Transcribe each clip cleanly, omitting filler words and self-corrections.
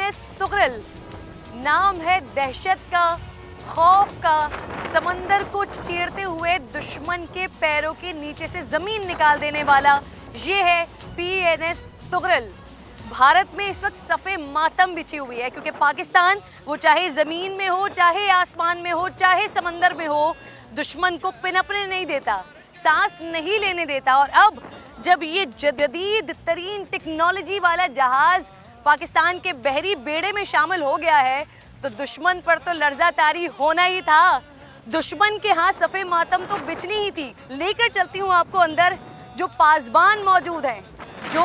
PNS Tughril नाम है दहशत का, खौफ का, समंदर को चीरते हुए दुश्मन के पैरों के नीचे से जमीन निकाल देने वाला। ये है PNS तुगरल। भारत में इस वक्त सफ़े मातम बिछी हुई है क्योंकि पाकिस्तान, वो चाहे ज़मीन में हो, चाहे आसमान में हो, चाहे समंदर में हो, दुश्मन को पिनपने नहीं देता, सांस नहीं लेने देता। और अब जब ये जदीद तरीन टेक्नोलॉजी वाला जहाज़ पाकिस्तान के बहरी बेड़े में शामिल हो गया है तो दुश्मन पर तो लर्जा तारी होना ही था। दुश्मन के हाथ सफ़े मातम तो बिछनी ही थी। लेकर चलती हूँ आपको अंदर, जो पासबान मौजूद हैं, जो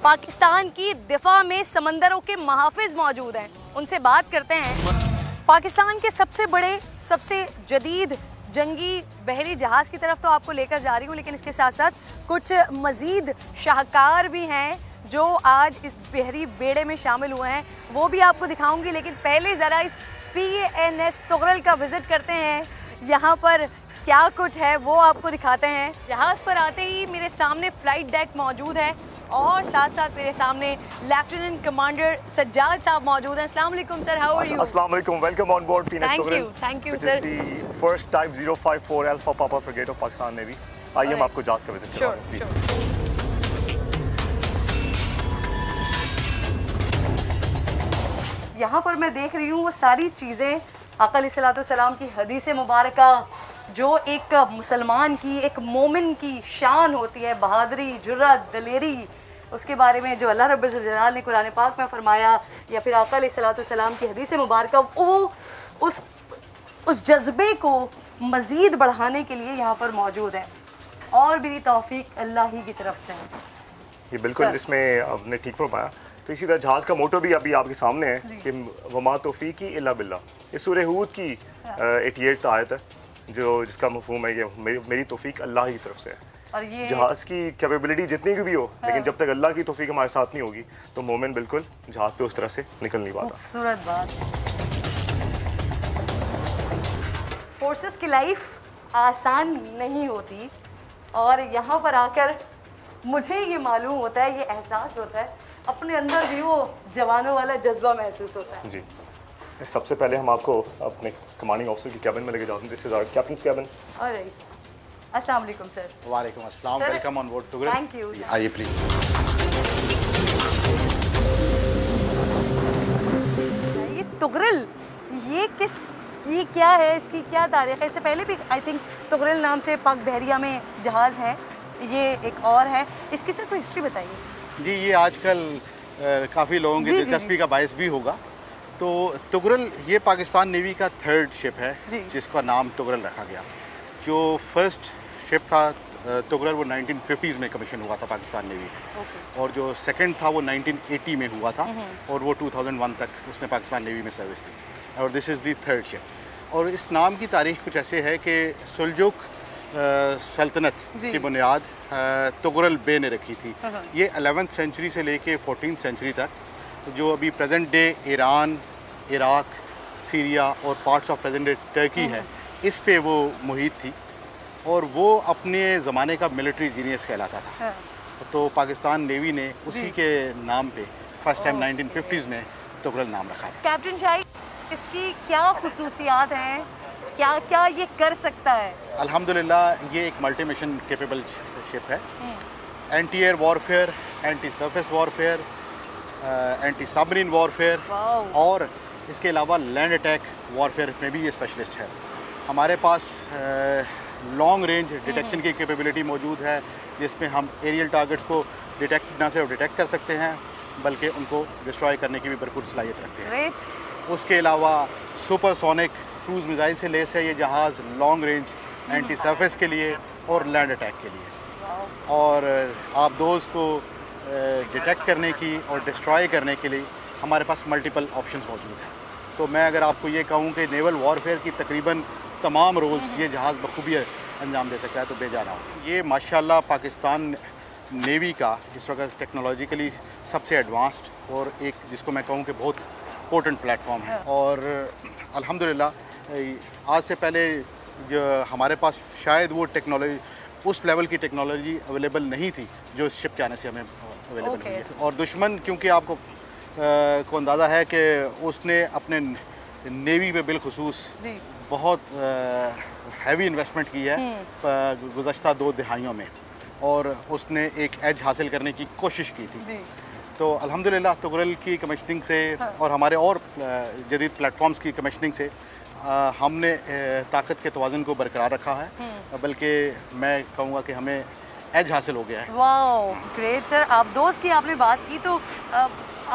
पाकिस्तान की दिफा में समंदरों के महाफिज मौजूद हैं, उनसे बात करते हैं। पाकिस्तान के सबसे बड़े, सबसे जदीद जंगी बहरी जहाज़ की तरफ तो आपको लेकर जा रही हूँ, लेकिन इसके साथ साथ कुछ मज़ीद शाहकार भी हैं जो आज इस बहरी बेड़े में शामिल हुए हैं, वो भी आपको दिखाऊंगी। लेकिन पहले ज़रा इस PNS तुगरल का विज़िट करते हैं, यहाँ पर क्या कुछ है वो आपको दिखाते हैं। जहाज़ पर आते ही मेरे सामने फ़्लाइट डेक मौजूद है और साथ साथ मेरे सामने लेफ्टिनेंट कमांडर सज्जाद साहब मौजूद हैं। अस्सलाम वालेकुम सर, हाउ आर यू? अस्सलाम वालेकुम, welcome on board PNS Tughril. Thank you sir. The first type 054 alpha papa frigate of Pakistan navy. आइए हम आपको जहाज़ का विजिट कराते हैं। यहाँ पर मैं देख रही हूँ वो सारी चीज़ें आका अलैहिस्सलाम की हदीस मुबारका, जो एक मुसलमान की, एक मोमिन की शान होती है, बहादरी, जुर्रत, दलेरी, उसके बारे में जो अल्लाह रब्बुल जलाल ने कुरान पाक में फरमाया, या फिर आका अलैहिस्सलाम की हदीस मुबारका, वो उस जज्बे को मज़ीद बढ़ाने के लिए यहाँ पर मौजूद है। और भी तौफीक अल्लाह ही की तरफ से है। ये बिल्कुल, इसमें आपने ठीक फरमाया। तो इसी तरह जहाज़ का मोटो भी अभी आपके सामने है कि वमा तौफीकी इल्ला बिल्लाह। ये सूरह हूद की 88 आयत है, जो जिसका मफहूम है कि मेरी तौफीक अल्लाह की तरफ से है। और ये जहाज़ की कैपेबिलिटी जितनी भी हो, लेकिन जब तक अल्लाह की तौफीक हमारे साथ नहीं होगी तो मोमिन बिल्कुल जहाज़ पे उस तरह से निकल नहीं पाता। खूबसूरत बात। फोर्सेस की लाइफ आसान नहीं होती और यहाँ पर आकर मुझे ये मालूम होता है, ये एहसास होता है, अपने अंदर भी वो जवानों वाला जज्बा महसूस होता है। जी, सबसे पहले हम आपको अपने कमांडिंग ऑफिसर की कैबिन में लेके जाते हैं। This is our captain's cabin. Alright, अस्सलाम वालेकुम सर। वालेकुम अस्सलाम, welcome on board Tughril. Thank you. आइए प्लीज। ये तुगरल, ये क्या है, इसकी क्या तारीख है? इससे पहले भी आई थिंक तुगरल नाम से पाक बहरिया में जहाज़ है, ये एक और है, इसकी सिर्फ हिस्ट्री बताइए। जी, ये आजकल काफ़ी लोगों की दिलचस्पी का बायस भी होगा। तो तुगरल ये पाकिस्तान नेवी का थर्ड शिप है जिसका नाम तुगरल रखा गया। जो फर्स्ट शिप था तुगरल, वो 1950s में कमीशन हुआ था पाकिस्तान नेवी में, और जो सेकंड था वो 1980 में हुआ था, और वो 2001 तक उसने पाकिस्तान नेवी में सर्विस दी, और this is the third ship. और इस नाम की तारीख कुछ ऐसे है कि सुल्जुक सल्तनत की बुनियाद तुगरल बे ने रखी थी। ये 11th सेंचुरी से लेके 14th सेंचुरी तक, जो अभी present day Iran, Iraq, Syria और parts of present day Turkey है, इस पे वो मुहित थी, और वो अपने ज़माने का मिलिट्री जीनियस कहलाता था। तो पाकिस्तान नेवी ने उसी के नाम पे फर्स्ट टाइम 1950s में तुगरल नाम रखा था। कैप्टन शाही, इसकी क्या खुसूसियात हैं, क्या क्या ये कर सकता है? अल्हम्दुलिल्लाह ये एक मल्टी मिशन कैपेबल शिप है। Anti air warfare, anti surface warfare, anti submarine warfare, और इसके अलावा लैंड अटैक वॉरफेयर में भी ये स्पेशलिस्ट है। हमारे पास लॉन्ग रेंज डिटेक्शन की कैपेबिलिटी मौजूद है, जिसमें हम एरियल टारगेट्स को डिटेक्ट ना सिर्फ डिटेक्ट कर सकते हैं बल्कि उनको डिस्ट्रॉय करने की भी भरपूर सलाहियत रखते हैं। उसके अलावा सुपरसोनिक क्रूज़ मिसाइल से लेस है ये जहाज़, लॉन्ग रेंज एंटी सरफेस के लिए और लैंड अटैक के लिए। और आप दोस्त को डिटेक्ट करने की और डिस्ट्रॉय करने के लिए हमारे पास मल्टीपल ऑप्शंस मौजूद हैं। तो मैं अगर आपको ये कहूँ कि नेवल वॉरफेयर की तकरीबन तमाम रोल्स ये जहाज़ बखूबी अंजाम दे सकता है, तो बेजाना हो। ये माशाल्लाह पाकिस्तान नेवी का इस वक्त टेक्नोलॉजिकली सबसे एडवांस्ड और एक जिसको मैं कहूँ कि बहुत पोर्टेंट प्लेटफॉर्म है। और अल्हम्दुलिल्लाह आज से पहले जो हमारे पास शायद वो टेक्नोलॉजी, उस लेवल की टेक्नोलॉजी अवेलेबल नहीं थी जो इस शिप के आने से हमें अवेलेबल हुई है। और दुश्मन, क्योंकि आपको को अंदाज़ा है कि उसने अपने नेवी पे बिलखुसूस बहुत हैवी इन्वेस्टमेंट की है गुज़श्ता 2 दिहाइयों में, और उसने एक एज हासिल करने की कोशिश की थी। तो अल्हम्दुलिल्लाह तुगरल की कमिशनिंग से और हमारे और जदीद प्लेटफॉर्म्स की कमिशनिंग से हमने ताकत के तवाज़ुन को बरकरार रखा है, बल्कि मैं कहूँगा कि हमें एज हासिल हो गया है। Wow great sir. आप दोस्त की आपने बात की, तो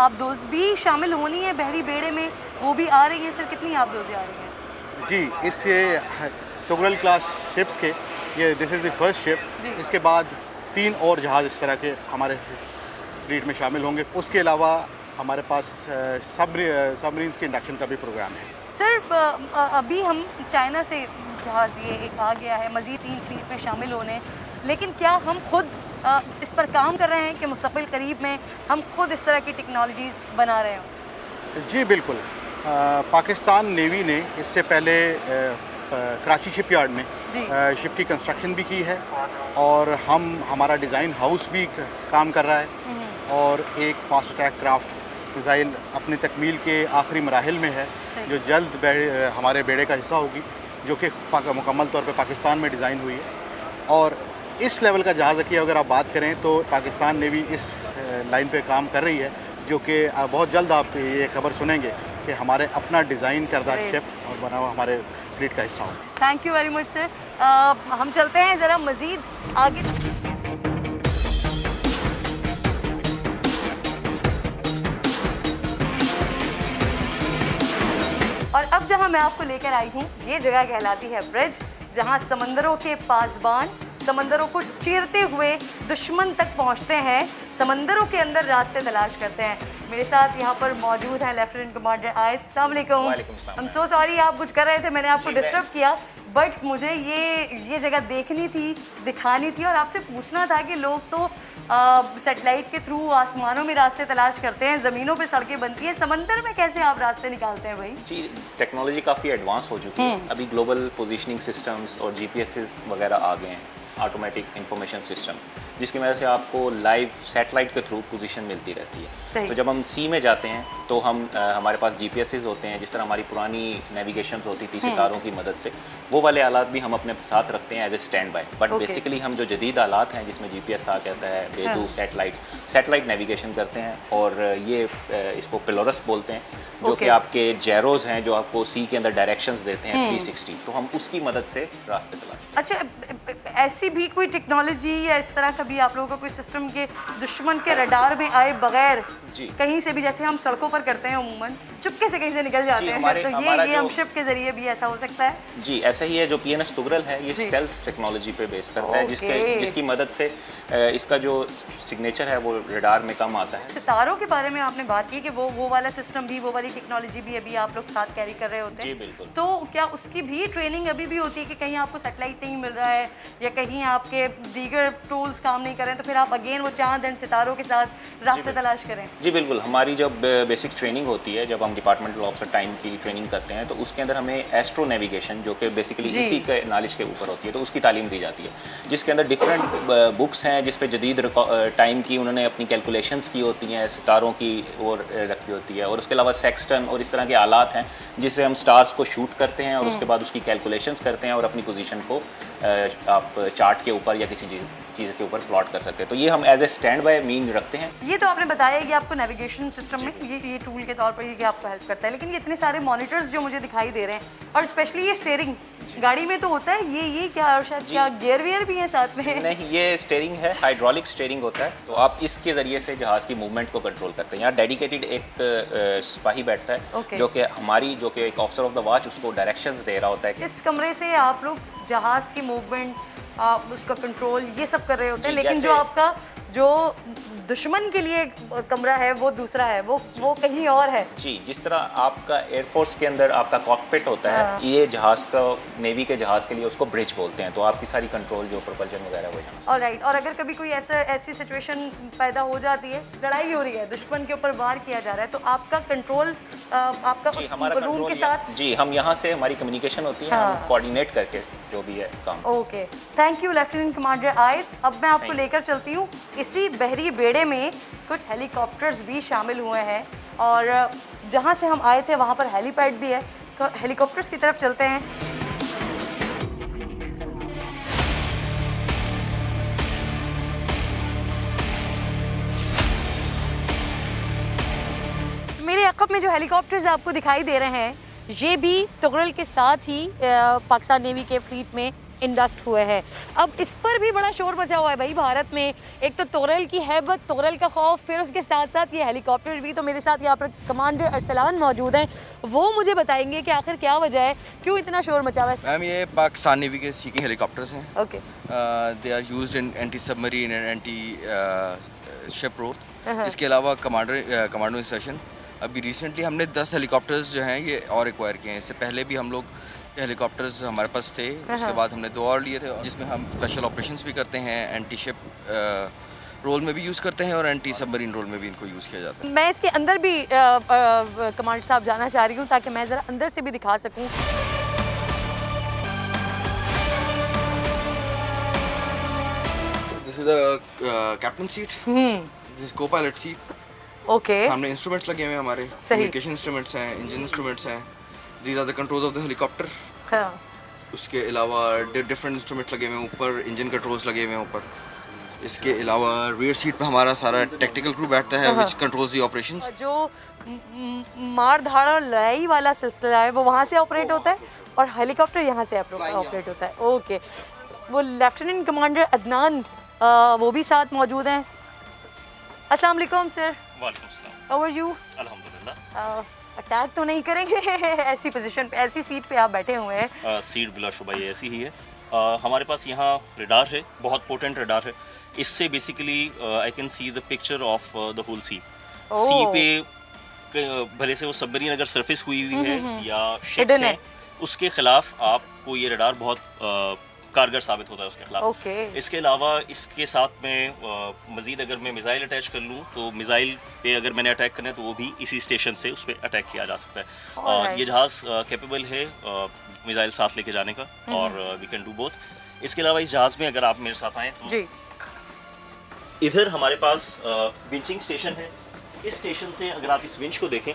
आप दोस्त भी शामिल होनी है बहरी बेड़े में, वो भी आ रही है सर? कितनी आप दोस्त आ रही हैं? जी, इससे तुगरल क्लास शिप्स के ये this is the first ship. इसके बाद 3 और जहाज़ इस तरह के हमारे फ्लीट में शामिल होंगे। उसके अलावा हमारे पास सबमरीन्स के इंडक्शन का भी प्रोग्राम है। सर अभी हम चाइना से जहाज़ ये एक आ गया है मज़ीद 3 फ्लीट में शामिल होने, लेकिन क्या हम खुद इस पर काम कर रहे हैं कि मुस्तक़बिल करीब में हम खुद इस तरह की टेक्नोलॉजीज़ बना रहे हों? जी बिल्कुल। पाकिस्तान नेवी ने इससे पहले कराची शिपयार्ड में शिप की कंस्ट्रक्शन भी की है, और हमारा डिज़ाइन हाउस भी काम कर रहा है, और एक फास्ट अटैक क्राफ्ट मिसाइल अपनी तकमील के आखिरी मराहिल में है, जो जल्द हमारे बेड़े का हिस्सा होगी, जो कि मुकम्मल तौर पे पाकिस्तान में डिज़ाइन हुई है। और इस लेवल का जहाज़ की अगर आप बात करें तो पाकिस्तान नेवी इस लाइन पे काम कर रही है, जो कि बहुत जल्द आप ये खबर सुनेंगे कि हमारे अपना डिज़ाइन करदा शिप और बना हुआ हमारे फ्लीट का हिस्सा हो। Thank you very much sir. हम चलते हैं ज़रा मज़ीद आगे। और अब जहां मैं आपको लेकर आई हूं, ये जगह कहलाती है ब्रिज, जहां समंदरों के पासबान समंदरों को चीरते हुए दुश्मन तक पहुंचते हैं, समंदरों के अंदर रास्ते तलाश करते हैं। मेरे साथ यहाँ पर मौजूद है लेफ्टिनेंट कमांडर आयत। अस्सलाम वालेकुम। I'm so sorry, आप कुछ कर रहे थे, मैंने आपको डिस्टर्ब किया, बट मुझे ये जगह देखनी थी, दिखानी थी, और आपसे पूछना था कि लोग तो सैटेलाइट के थ्रू आसमानों में रास्ते तलाश करते हैं, ज़मीनों पे सड़कें बनती हैं, समंदर में कैसे आप रास्ते निकालते हैं भाई? जी, टेक्नोलॉजी काफ़ी एडवांस हो चुकी है। अभी ग्लोबल पोजीशनिंग सिस्टम्स और जीपीएस वगैरह आ गए हैं, ऑटोमेटिक इंफॉर्मेशन सिस्टम्स, जिसकी वजह से आपको लाइव सैटेलाइट के थ्रू पोजीशन मिलती रहती है। तो जब हम सी में जाते हैं तो हमारे पास जीपीएस होते हैं, जिस तरह हमारी पुरानी नेविगेशंस होती थी सितारों की मदद से, वो वाले आलात भी हम अपने साथ रखते हैं as a standby. But basically हम जो जदीद आलात हैं जिसमें जीपीएस आ जाता है, बेदू सैटेलाइट नेविगेशन करते हैं, और ये इसको पिलोरस बोलते हैं, जो कि आपके जैरोज हैं जो आपको सी के अंदर डायरेक्शंस देते हैं 360, तो हम उसकी मदद से रास्ते तलाश। अच्छा, ऐसी भी कोई टेक्नोलॉजी या इस तरह का भी आप लोगों का कोई सिस्टम के दुश्मन के रडार में आए बगैर कहीं से भी, जैसे हम सड़कों पर करते हैं अमूमन, चुपके से कहीं से निकल जाते हैं, तो ये हम शिप के जरिए भी ऐसा हो सकता है? जी ऐसा ही है। जो पीएनएस तुगरल है ये स्टेल्थ टेक्नोलॉजी पे बेस करता है, जिसकी मदद से इसका जो सिग्नेचर है वो रडार में कम आता है। सितारों के बारे में आपने बात की कि वो वाला सिस्टम भी, वो वाली टेक्नोलॉजी भी अभी आप लोग साथ कैरी कर रहे होते हैं? जी बिल्कुल। तो क्या उसकी भी ट्रेनिंग अभी भी होती है कि कहीं आपको सैटेलाइट नहीं मिल रहा है या कहीं आपके दीगर टूल्स काम नहीं कर रहे हैं, तो फिर आप अगेन वो चांद एंड सितारों के साथ रास्ते तलाश करें? जी बिल्कुल। हमारी जब बेसिक ट्रेनिंग होती है, जब हम डिपार्टमेंटल ऑफिसर टाइम की ट्रेनिंग करते हैं, तो उसके अंदर हमें एस्ट्रो नेविगेशन, जो कि बेसिकली इसी के नॉलेज के ऊपर होती है, तो उसकी तालीम दी जाती है, जिसके अंदर डिफरेंट बुक्स हैं जिस पे जदीद टाइम की उन्होंने अपनी कैलकुलेशंस की होती हैं, सितारों की और रखी होती है, और उसके अलावा सेक्सटन और इस तरह के आलात हैं जिससे हम स्टार्स को शूट करते हैं और उसके बाद उसकी कैलकुलेशंस करते हैं और अपनी पोजीशन को आप चार्ट के ऊपर या किसी चीज़ के ऊपर प्लॉट कर सकते हैं। तो ये हम as a standby mean रखते हैं। ये तो आपने बताया कि आपको नेविगेशन सिस्टम में ये टूल के तौर पर ये आपको हेल्प करता है, लेकिन ये इतने सारे मॉनिटर्स जो मुझे दिखाई दे रहे हैं, और स्पेशली ये स्टीयरिंग गाड़ी में तो होता है, ये क्या शायद क्या गियर वियर भी है साथ में? नहीं, ये स्टीयरिंग है, हाइड्रोलिक स्टीयरिंग होता है, तो आप इसके ज़रिए से जहाज़ की मूवमेंट को कंट्रोल करते हैं। यहाँ डेडिकेटेड एक सिपाही बैठता है जो कि एक ऑफिसर ऑफ द वॉच उसको डायरेक्शंस दे रहा होता है। इस कमरे से आप लोग जहाज़ की मूवमेंट, उसका कंट्रोल, ये सब कर रहे होते हैं, लेकिन जो आपका जो दुश्मन के लिए कमरा है वो दूसरा है, वो कहीं और है। जी, जिस तरह आपका एयरफोर्स के अंदर आपका कॉकपिट होता है, ये जहाज़ का, नेवी के जहाज़ के लिए उसको ब्रिज बोलते हैं, तो आपकी सारी कंट्रोल जो प्रोपल्शन वगैरह वो यहाँ से। ऑलराइट। और अगर कभी कोई ऐसी सिचुएशन पैदा हो जाती है, लड़ाई हो रही है, दुश्मन के ऊपर वार किया जा रहा है, तो आपका कंट्रोल आपका उस रूम के साथ? जी, हम यहाँ से हमारी कम्युनिकेशन होती है, हम कोऑर्डिनेट करके जो भी है काम। Okay, thank you lieutenant commander आयत। अब मैं आपको लेकर चलती हूँ, इसी बहरी बेड़े में कुछ हेलीकॉप्टर्स भी शामिल हुए हैं, और जहाँ से हम आए थे वहाँ पर हेलीपैड भी है, तो हेलीकॉप्टर्स की तरफ चलते हैं। तो मेरे अक़ब में जो हेलीकॉप्टर्स आपको दिखाई दे रहे हैं, ये भी तुगरल के साथ ही पाकिस्तान नेवी के फ्लीट में इंडक्ट हुए हैं। अब इस पर भी बड़ा शोर मचा हुआ है भाई भारत में। एक तो तुगरल की हैबत, तुगरल का खौफ, फिर उसके साथ साथ ये हेलीकॉप्टर भी। तो मेरे साथ यहाँ पर कमांडर अरसलान मौजूद हैं, वो मुझे बताएंगे कि आखिर क्या वजह है, क्यों इतना शोर मचा हुआ है। मैम ये पाकिस्तान नेवी के सीकिंग हेलीकॉप्टर्स हैं। Okay. They are used in anti submarine and anti ship role. इसके अलावा कमांडो इंसर्शन। अभी रिसेंटली हमने 10 हेलीकॉप्टर्स जो हैं ये और एक्वायर किए हैं। इससे पहले भी हम लोग हेलीकॉप्टर्स हमारे पास थे, उसके बाद हमने 2 और लिए थे, जिसमें हम स्पेशल ऑपरेशंस भी करते हैं, एंटी शिप रोल में भी यूज़ करते हैं और एंटी सबमरीन रोल में भी इनको यूज़ किया जाता है। मैं इसके अंदर भी कमांडर साहब जाना चाह रही हूँ ताकि मैं ज़रा अंदर से भी दिखा सकूँ। This is the captain seat, this is co-pilot seat. Okay. सामने इंस्ट्रूमेंट्स लगे हुए हैं हमारे, कम्युनिकेशन इंस्ट्रूमेंट्स हैं, इंजन इंस्ट्रूमेंट्स हैं। These are the controls of the helicopter. हाँ। उसके अलावा डिफरेंट इंस्ट्रूमेंट्स लगे हुए हैं ऊपर, इंजन कंट्रोल्स लगे हुए हैं ऊपर। इसके अलावा रियर सीट पे हमारा सारा टेक्निकल क्रू बैठता है व्हिच कंट्रोल्स द ऑपरेशंस। जो मार धाड़ और लड़ाई वाला सिलसिला है वो वहाँ से ऑपरेट होता है और हेलीकॉप्टर यहाँ से ऑपरेट होता है। ओके। वो लेफ्टिनेंट कमांडर अदनान वो भी साथ मौजूद हैं। अस्सलाम वालेकुम सर। वालेकुम सलाम। How are you? अल्हम्दुलिल्लाह। अटैक तो नहीं करेंगे? ऐसी पोजीशन पे, ऐसी सीट पे आप बैठे हुए हैं। सीट बिलाशुबा ये ऐसी ही है। हमारे पास यहाँ रडार है, बहुत पोटेंट रडार है। इससे basically I can see the picture of the whole sea. Sea पे भले से वो सबमरीन अगर सरफेस हुई हुई है या शिप्स हैं, उसके खिलाफ आपको ये रडार बहुत कारगर साबित होता है उसके खिलाफ। Okay. इसके अलावा इसके साथ में मज़ीद अगर मैं मिसाइल अटैच कर लूँ तो मिसाइल पे अगर मैंने अटैक करना है तो वो भी इसी स्टेशन से उस पर अटैक किया जा सकता है। ये जहाज़ कैपेबल है मिसाइल साथ लेके जाने का और वी कैन डू बोथ। इसके अलावा इस जहाज़ में अगर आप मेरे साथ आएँ तो जी। इधर हमारे पास विंचिंग स्टेशन है। इस स्टेशन से अगर आप इस विंच को देखें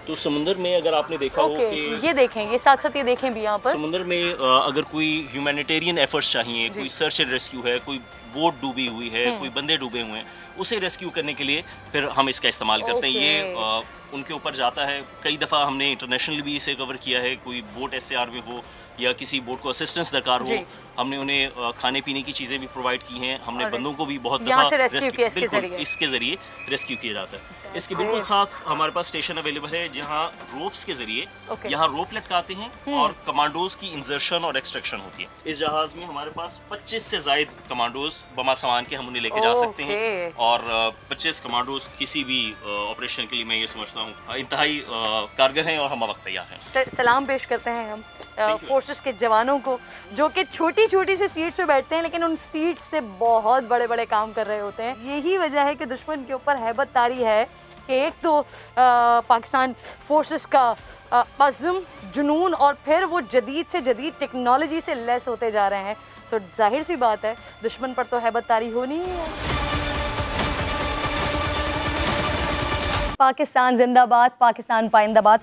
तो समुंदर में अगर आपने देखा हो कि ये देखें, ये साथ साथ ये देखें भी यहाँ पर समुंदर में अगर कोई ह्यूमैनिटेरियन एफर्ट्स चाहिए, कोई सर्च एंड रेस्क्यू है, कोई बोट डूबी हुई है, कोई बंदे डूबे हुए हैं, उसे रेस्क्यू करने के लिए फिर हम इसका इस्तेमाल करते हैं। ये उनके ऊपर जाता है। कई दफ़ा हमने इंटरनेशनल भी इसे कवर किया है। कोई बोट SAR में हो या किसी बोट को असिस्टेंस दरकार हो, हमने उन्हें खाने पीने की चीज़ें भी प्रोवाइड की हैं। हमने बंदों को भी बहुत दफ़ा इसके ज़रिए रेस्क्यू किया जाता है। इसके बिल्कुल साथ हमारे पास स्टेशन अवेलेबल है जहाँ रोप्स के ज़रिए यहाँ रोप लटकाते हैं और कमांडोज की इंजर्शन और एक्सट्रैक्शन होती है। इस जहाज़ में हमारे पास 25 से ज़ायद कमांडोज बमा सामान के हम उन्हें लेके जा सकते हैं और 25 कमांडोज किसी भी ऑपरेशन के लिए मैं ये समझता हूँ इंतहाई कारगर हैं और हम वक्त तैयार हैं। सलाम पेश करते हैं हम फोर्सेस के जवानों को जो कि छोटी छोटी सी सीट्स पे बैठते हैं लेकिन उन सीट्स से बहुत बड़े बड़े काम कर रहे होते हैं। यही वजह है कि दुश्मन के ऊपर हैबत तारी है कि एक तो पाकिस्तान फोर्सेस का अज़्म, जुनून और फिर वो जदीद से जदीद टेक्नोलॉजी से लेस होते जा रहे हैं। सो जाहिर सी बात है दुश्मन पर तो हैबत तारी होनी ही है। पाकिस्तान जिंदाबाद, पाकिस्तान पाइंदाबाद।